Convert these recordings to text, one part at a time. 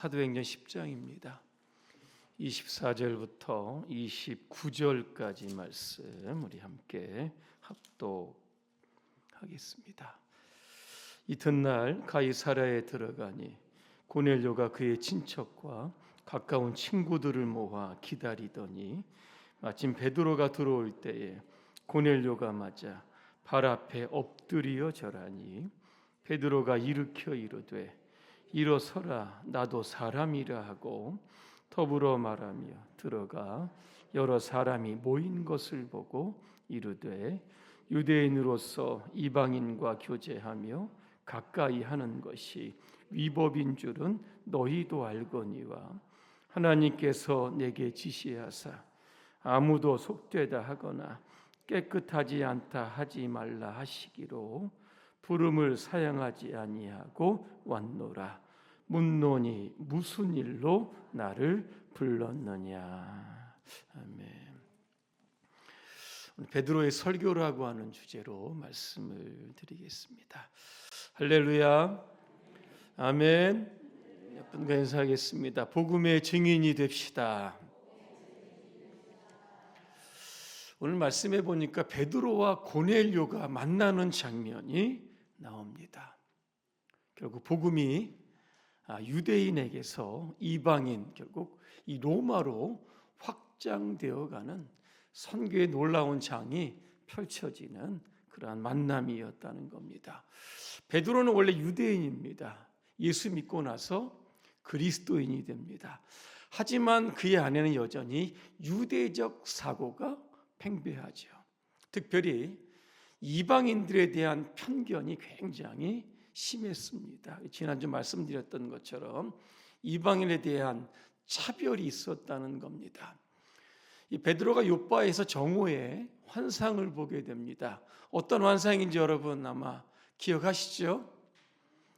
사도행전 10장입니다. 24절부터 29절까지 말씀 우리 함께 합독하겠습니다. 이튿날 가이사랴에 들어가니 고넬료가 그의 친척과 가까운 친구들을 모아 기다리더니 마침 베드로가 들어올 때에 고넬료가 맞아 발 앞에 엎드려 절하니 베드로가 일으켜 이르되 일어서라, 나도 사람이라 하고 더불어 말하며 들어가 여러 사람이 모인 것을 보고 이르되 유대인으로서 이방인과 교제하며 가까이 하는 것이 위법인 줄은 너희도 알거니와 하나님께서 내게 지시하사 아무도 속되다 하거나 깨끗하지 않다 하지 말라 하시기로 부름을 사양하지 아니하고 왔노라. 묻노니 무슨 일로 나를 불렀느냐. 아멘. 베드로의 설교라고 하는 주제로 말씀을 드리겠습니다. 할렐루야. 아멘. 여러분과 인사하겠습니다. 복음의 증인이 됩시다. 오늘 말씀해 보니까 베드로와 고넬료가 만나는 장면이 나옵니다. 결국 복음이 유대인에게서 이방인, 결국 이 로마로 확장되어가는 선교의 놀라운 장이 펼쳐지는 그러한 만남이었다는 겁니다. 베드로는 원래 유대인입니다. 예수 믿고 나서 그리스도인이 됩니다. 하지만 그의 안에는 여전히 유대적 사고가 팽배하죠. 특별히 이방인들에 대한 편견이 굉장히 심했습니다. 지난주 말씀드렸던 것처럼 이방인에 대한 차별이 있었다는 겁니다. 이 베드로가 요바에서 정오에 환상을 보게 됩니다. 어떤 환상인지 여러분 아마 기억하시죠?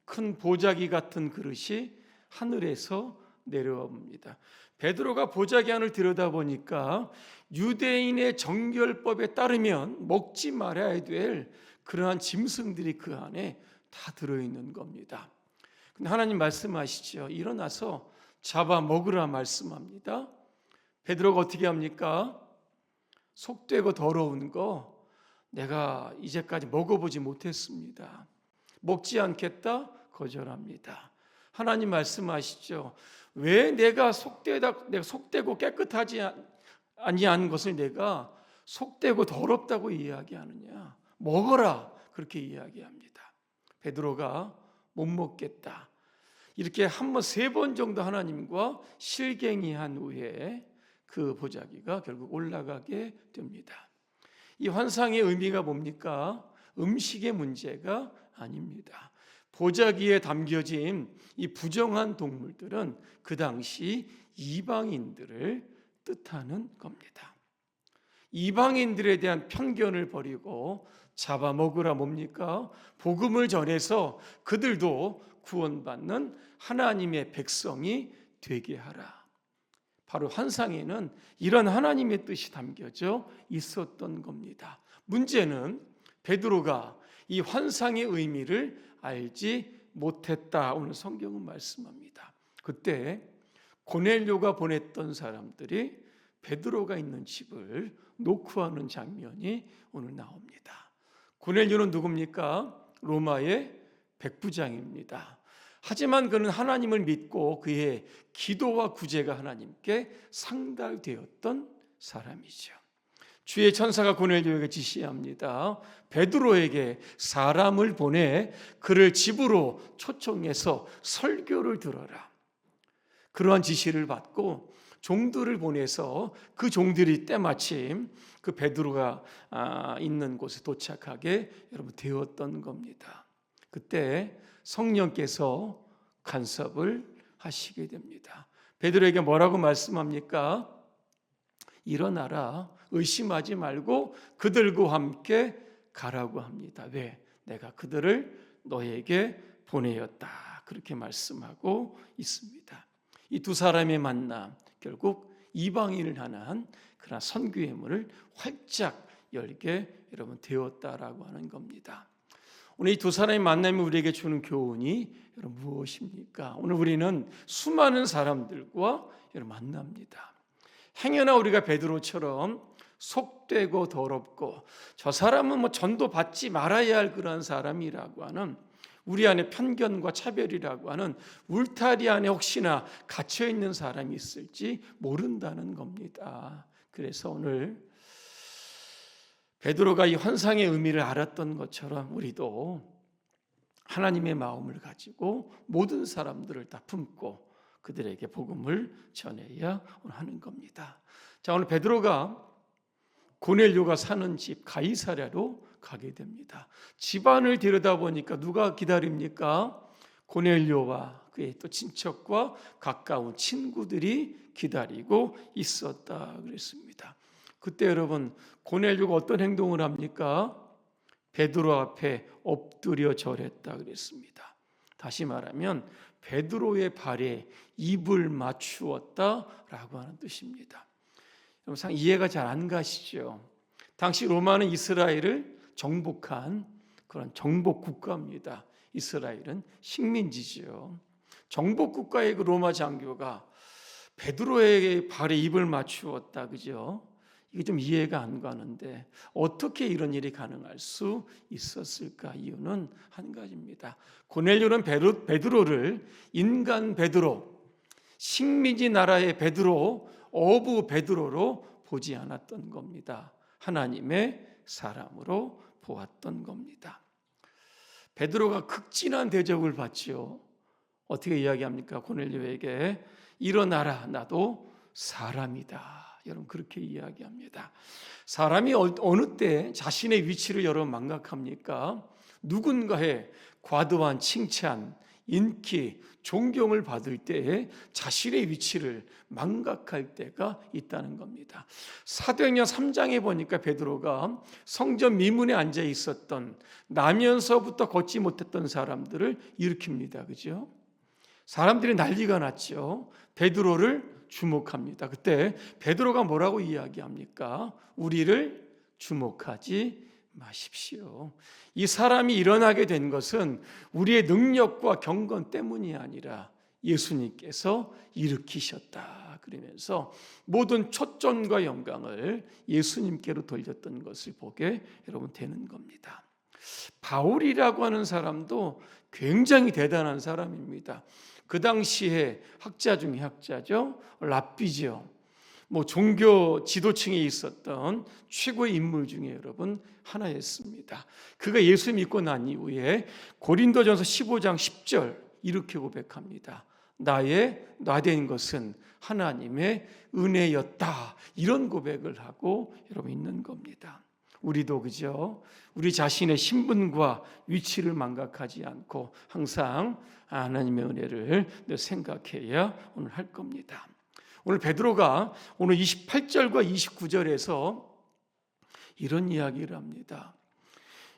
큰 보자기 같은 그릇이 하늘에서 내려옵니다. 베드로가 보자기 안을 들여다보니까 유대인의 정결법에 따르면 먹지 말아야 될 그러한 짐승들이 그 안에 다 들어있는 겁니다. 근데 하나님 말씀하시죠. 일어나서 잡아 먹으라 말씀합니다. 베드로가 어떻게 합니까? 속되고 더러운 거 내가 이제까지 먹어보지 못했습니다. 먹지 않겠다 거절합니다. 하나님 말씀하시죠. 왜 내가 속되고 깨끗하지 아니한 것을 내가 속되고 더럽다고 이야기하느냐? 먹어라 그렇게 이야기합니다. 베드로가 못 먹겠다. 이렇게 세 번 정도 하나님과 실갱이한 후에 그 보자기가 결국 올라가게 됩니다. 이 환상의 의미가 뭡니까? 음식의 문제가 아닙니다. 보자기에 담겨진 이 부정한 동물들은 그 당시 이방인들을 뜻하는 겁니다. 이방인들에 대한 편견을 버리고 잡아먹으라 뭡니까? 복음을 전해서 그들도 구원받는 하나님의 백성이 되게 하라. 바로 환상에는 이런 하나님의 뜻이 담겨져 있었던 겁니다. 문제는 베드로가 이 환상의 의미를 알지 못했다. 오늘 성경은 말씀합니다. 그때 고넬료가 보냈던 사람들이 베드로가 있는 집을 노크하는 장면이 오늘 나옵니다. 고넬료는 누굽니까? 로마의 백부장입니다. 하지만 그는 하나님을 믿고 그의 기도와 구제가 하나님께 상달되었던 사람이죠. 주의 천사가 고넬료에게 지시합니다. 베드로에게 사람을 보내 그를 집으로 초청해서 설교를 들어라. 그러한 지시를 받고 종들을 보내서 그 종들이 때마침 그 베드로가 있는 곳에 도착하게 여러분 되었던 겁니다. 그때 성령께서 간섭을 하시게 됩니다. 베드로에게 뭐라고 말씀합니까? 일어나라, 의심하지 말고 그들과 함께 가라고 합니다. 왜? 내가 그들을 너에게 보내었다. 그렇게 말씀하고 있습니다. 이 두 사람의 만남, 결국 이방인을 향한 그러나 선교의 문을 활짝 열게 여러분 되었다라고 하는 겁니다. 오늘 이 두 사람의 만남이 우리에게 주는 교훈이 여러분 무엇입니까? 오늘 우리는 수많은 사람들과 여러분 만납니다. 행여나 우리가 베드로처럼 속되고 더럽고 저 사람은 뭐 전도 받지 말아야 할 그런 사람이라고 하는 우리 안에 편견과 차별이라고 하는 울타리 안에 혹시나 갇혀 있는 사람이 있을지 모른다는 겁니다. 그래서 오늘 베드로가 이 환상의 의미를 알았던 것처럼 우리도 하나님의 마음을 가지고 모든 사람들을 다 품고 그들에게 복음을 전해야 하는 겁니다. 자, 오늘 베드로가 고넬료가 사는 집 가이사랴로 가게 됩니다. 집안을 들여다보니까 누가 기다립니까? 고넬료와 그의 또 친척과 가까운 친구들이 기다리고 있었다 그랬습니다. 그때 여러분 고넬료가 어떤 행동을 합니까? 베드로 앞에 엎드려 절했다 그랬습니다. 다시 말하면 베드로의 발에 입을 맞추었다라고 하는 뜻입니다. 여러분 이해가 잘 안 가시죠? 당시 로마는 이스라엘을 정복한 그런 정복 국가입니다. 이스라엘은 식민지죠. 정복 국가의 그 로마 장교가 베드로의 발에 입을 맞추었다, 그죠? 이게 좀 이해가 안 가는데 어떻게 이런 일이 가능할 수 있었을까? 이유는 한 가지입니다. 고넬료는 베드로를 인간 베드로, 식민지 나라의 베드로, 어부 베드로로 보지 않았던 겁니다. 하나님의 사람으로 보았던 겁니다. 베드로가 극진한 대접을 받지요. 어떻게 이야기합니까? 고넬료에게 일어나라, 나도 사람이다. 여러분 그렇게 이야기합니다. 사람이 어느 때 자신의 위치를 여러분 망각합니까? 누군가의 과도한 칭찬, 인기, 존경을 받을 때에 자신의 위치를 망각할 때가 있다는 겁니다. 사도행전 3장에 보니까 베드로가 성전 미문에 앉아 있었던 나면서부터 걷지 못했던 사람들을 일으킵니다. 그죠? 사람들이 난리가 났죠. 베드로를 주목합니다. 그때 베드로가 뭐라고 이야기합니까? 우리를 주목하지 마십시오. 이 사람이 일어나게 된 것은 우리의 능력과 경건 때문이 아니라 예수님께서 일으키셨다. 그러면서 모든 초점과 영광을 예수님께로 돌렸던 것을 보게 여러분 되는 겁니다. 바울이라고 하는 사람도 굉장히 대단한 사람입니다. 그 당시에 학자 중에 학자죠. 랍비죠. 종교 지도층에 있었던 최고의 인물 중에 여러분 하나였습니다. 그가 예수 믿고 난 이후에 고린도전서 15장 10절 이렇게 고백합니다. 나의 나된 것은 하나님의 은혜였다. 이런 고백을 하고 여러분 있는 겁니다. 우리도 그죠? 우리 자신의 신분과 위치를 망각하지 않고 항상 하나님의 은혜를 생각해야 오늘 할 겁니다. 오늘 베드로가 오늘 28절과 29절에서 이런 이야기를 합니다.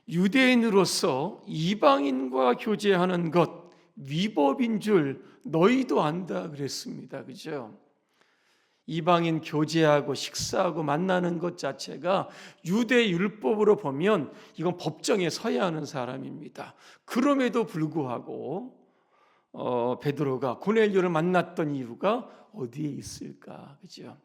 유대인으로서 이방인과 교제하는 것 위법인 줄 너희도 안다 그랬습니다. 그죠? 이방인 교제하고 식사하고 만나는 것 자체가 유대 율법으로 보면 이건 법정에 서야 하는 사람입니다. 그럼에도 불구하고 베드로가 고넬료를 만났던 이유가 어디에 있을까? 그죠?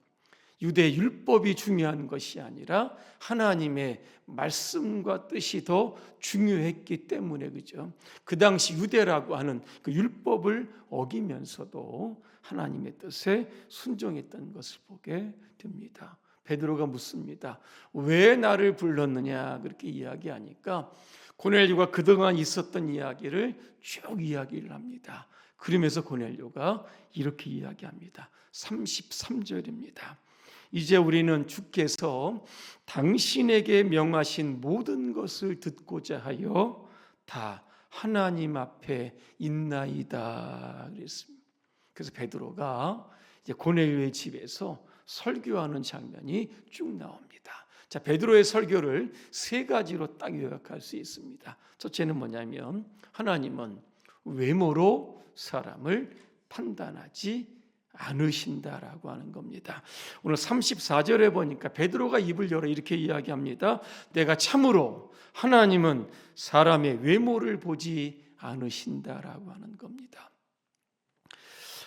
유대 율법이 중요한 것이 아니라 하나님의 말씀과 뜻이 더 중요했기 때문에 그죠? 그 당시 유대라고 하는 그 율법을 어기면서도 하나님의 뜻에 순종했던 것을 보게 됩니다. 베드로가 묻습니다. 왜 나를 불렀느냐? 그렇게 이야기하니까 고넬료가 그동안 있었던 이야기를 쭉 이야기를 합니다. 그러면서 고넬료가 이렇게 이야기합니다. 33절입니다. 이제 우리는 주께서 당신에게 명하신 모든 것을 듣고자 하여 다 하나님 앞에 있나이다 그랬습니다. 그래서 베드로가 이제 고넬료의 집에서 설교하는 장면이 쭉 나옵니다. 자, 베드로의 설교를 세 가지로 딱 요약할 수 있습니다. 첫째는 뭐냐면 하나님은 외모로 사람을 판단하지 않으신다라고 하는 겁니다. 오늘 34절에 보니까 베드로가 입을 열어 이렇게 이야기합니다. 내가 참으로 하나님은 사람의 외모를 보지 않으신다라고 하는 겁니다.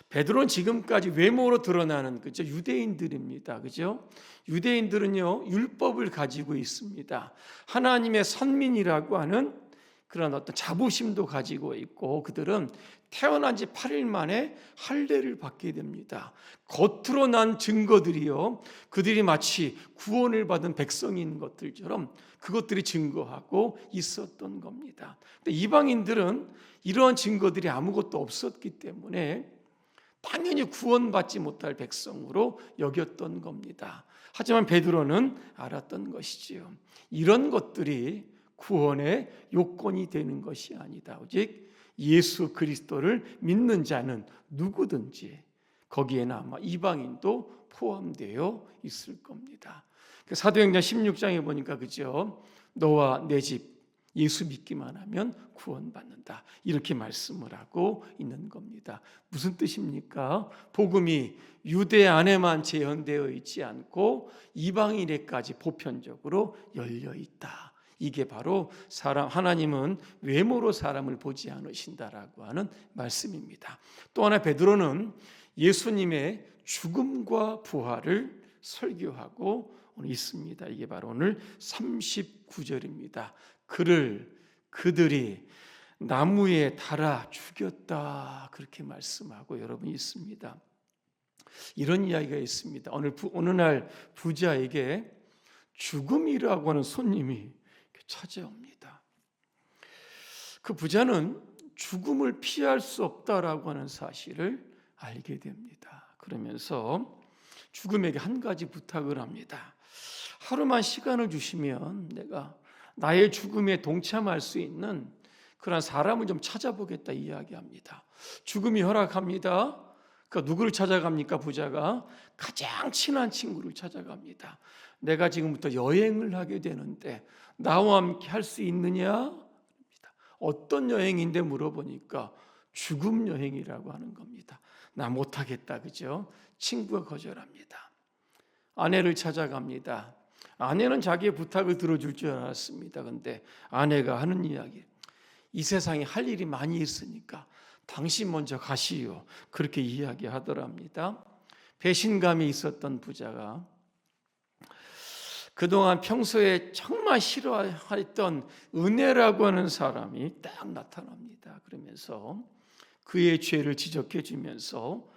베드로는 지금까지 외모로 드러나는 유대인들입니다. 그죠? 유대인들은요, 율법을 가지고 있습니다. 하나님의 선민이라고 하는 그런 어떤 자부심도 가지고 있고, 그들은 태어난 지 8일 만에 할례를 받게 됩니다. 겉으로 난 증거들이요, 그들이 마치 구원을 받은 백성인 것들처럼 그것들이 증거하고 있었던 겁니다. 근데 이방인들은 이러한 증거들이 아무것도 없었기 때문에 당연히 구원받지 못할 백성으로 여겼던 겁니다. 하지만 베드로는 알았던 것이지요. 이런 것들이 구원의 요건이 되는 것이 아니다. 오직 예수 그리스도를 믿는 자는 누구든지, 거기에는 아마 이방인도 포함되어 있을 겁니다. 사도행전 16장에 보니까 그죠? 너와 내 집 예수 믿기만 하면 구원받는다, 이렇게 말씀을 하고 있는 겁니다. 무슨 뜻입니까? 복음이 유대 안에만 제한되어 있지 않고 이방인에까지 보편적으로 열려 있다. 이게 바로 하나님은 외모로 사람을 보지 않으신다라고 하는 말씀입니다. 또 하나 베드로는 예수님의 죽음과 부활을 설교하고 있습니다. 이게 바로 오늘 39절입니다. 그들이 나무에 달아 죽였다, 그렇게 말씀하고 여러분이 있습니다. 이런 이야기가 있습니다. 어느 날 부자에게 죽음이라고 하는 손님이 찾아옵니다. 그 부자는 죽음을 피할 수 없다라고 하는 사실을 알게 됩니다. 그러면서 죽음에게 한 가지 부탁을 합니다. 하루만 시간을 주시면 내가 나의 죽음에 동참할 수 있는 그런 사람을 좀 찾아보겠다 이야기합니다. 죽음이 허락합니다. 그러니까 누구를 찾아갑니까? 부자가 가장 친한 친구를 찾아갑니다. 내가 지금부터 여행을 하게 되는데 나와 함께 할 수 있느냐? 어떤 여행인데 물어보니까 죽음 여행이라고 하는 겁니다. 나 못하겠다, 그죠? 친구가 거절합니다. 아내를 찾아갑니다. 아내는 자기의 부탁을 들어줄 줄 알았습니다. 그런데 아내가 하는 이야기, 이 세상에 할 일이 많이 있으니까 당신 먼저 가시오, 그렇게 이야기하더랍니다. 배신감이 있었던 부자가 그동안 평소에 정말 싫어했던 은혜라고 하는 사람이 딱 나타납니다. 그러면서 그의 죄를 지적해 주면서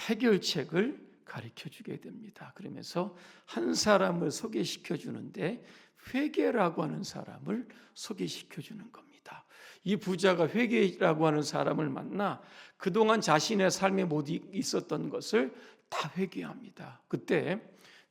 해결책을 가르쳐 주게 됩니다. 그러면서 한 사람을 소개시켜 주는데 회개라고 하는 사람을 소개시켜 주는 겁니다. 이 부자가 회개라고 하는 사람을 만나 그동안 자신의 삶에 못 있었던 것을 다 회개합니다. 그때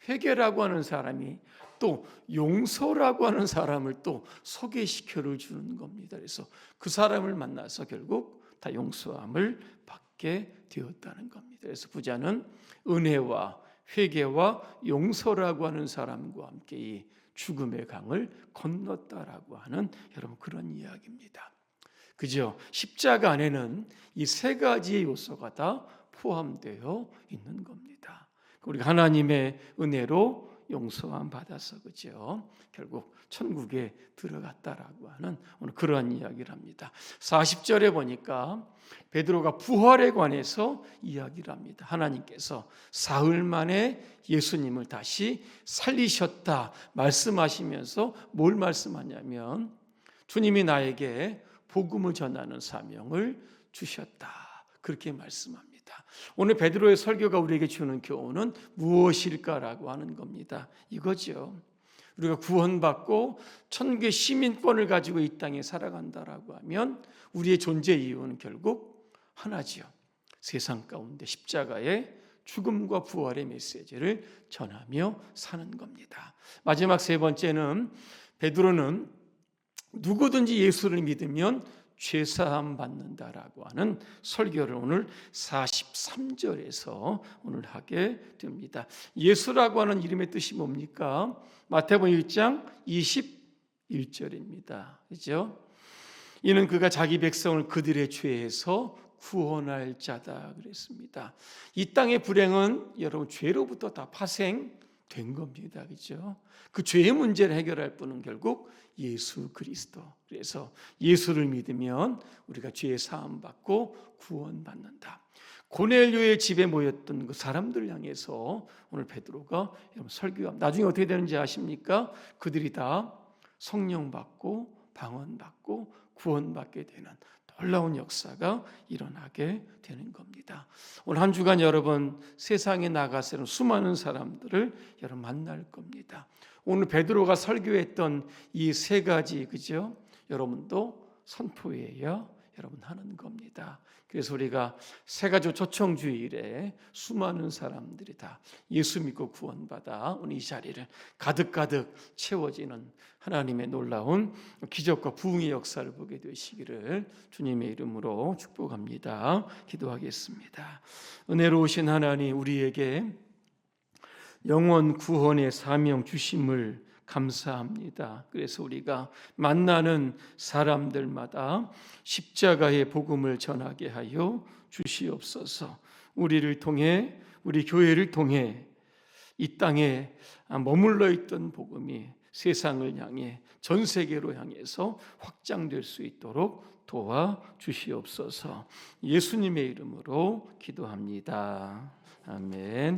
회개라고 하는 사람이 또 용서라고 하는 사람을 또 소개시켜 주는 겁니다. 그래서 그 사람을 만나서 결국 다 용서함을 받게 되었다는 겁니다. 그래서 부자는 은혜와 회개와 용서라고 하는 사람과 함께 이 죽음의 강을 건넜다라고 하는 여러분 그런 이야기입니다. 그죠? 십자가 안에는 이 세 가지의 요소가 다 포함되어 있는 겁니다. 우리가 하나님의 은혜로 용서함 받아서 그죠? 결국 천국에 들어갔다라고 하는 오늘 그러한 이야기를 합니다. 40절에 보니까 베드로가 부활에 관해서 이야기를 합니다. 하나님께서 사흘 만에 예수님을 다시 살리셨다 말씀하시면서 뭘 말씀하냐면 주님이 나에게 복음을 전하는 사명을 주셨다, 그렇게 말씀합니다. 오늘 베드로의 설교가 우리에게 주는 교훈은 무엇일까라고 하는 겁니다. 이거죠. 우리가 구원받고 천국의 시민권을 가지고 이 땅에 살아간다라고 하면 우리의 존재 이유는 결국 하나지요. 세상 가운데 십자가의 죽음과 부활의 메시지를 전하며 사는 겁니다. 마지막 세 번째는 베드로는 누구든지 예수를 믿으면 죄사함 받는다라고 하는 설교를 오늘 43절에서 오늘 하게 됩니다. 예수라고 하는 이름의 뜻이 뭡니까? 마태복음 1장 21절입니다. 그렇죠? 이는 그가 자기 백성을 그들의 죄에서 구원할 자다 그랬습니다. 이 땅의 불행은 여러분 죄로부터 다 파생된 겁니다. 그렇죠? 그 죄의 문제를 해결할 분은 결국 예수 그리스도. 그래서 예수를 믿으면 우리가 죄 사함 받고 구원받는다. 고넬료의 집에 모였던 그 사람들을 향해서 오늘 베드로가 설교합니다. 나중에 어떻게 되는지 아십니까? 그들이 다 성령 받고 방언 받고 구원받게 되는 놀라운 역사가 일어나게 되는 겁니다. 오늘 한 주간 여러분 세상에 나가서는 수많은 사람들을 여러분 만날 겁니다. 오늘 베드로가 설교했던 이 세 가지 그죠? 여러분도 선포해야 여러분 하는 겁니다. 그래서 우리가 세 가지 초청주일에 수많은 사람들이 다 예수 믿고 구원받아 오늘 이 자리를 가득가득 채워지는 하나님의 놀라운 기적과 부흥의 역사를 보게 되시기를 주님의 이름으로 축복합니다. 기도하겠습니다. 은혜로우신 하나님, 우리에게 영원 구원의 사명 주심을 감사합니다. 그래서 우리가 만나는 사람들마다 십자가의 복음을 전하게 하여 주시옵소서. 우리를 통해, 우리 교회를 통해 이 땅에 머물러 있던 복음이 세상을 향해, 전 세계로 향해서 확장될 수 있도록 도와 주시옵소서. 예수님의 이름으로 기도합니다. 아멘.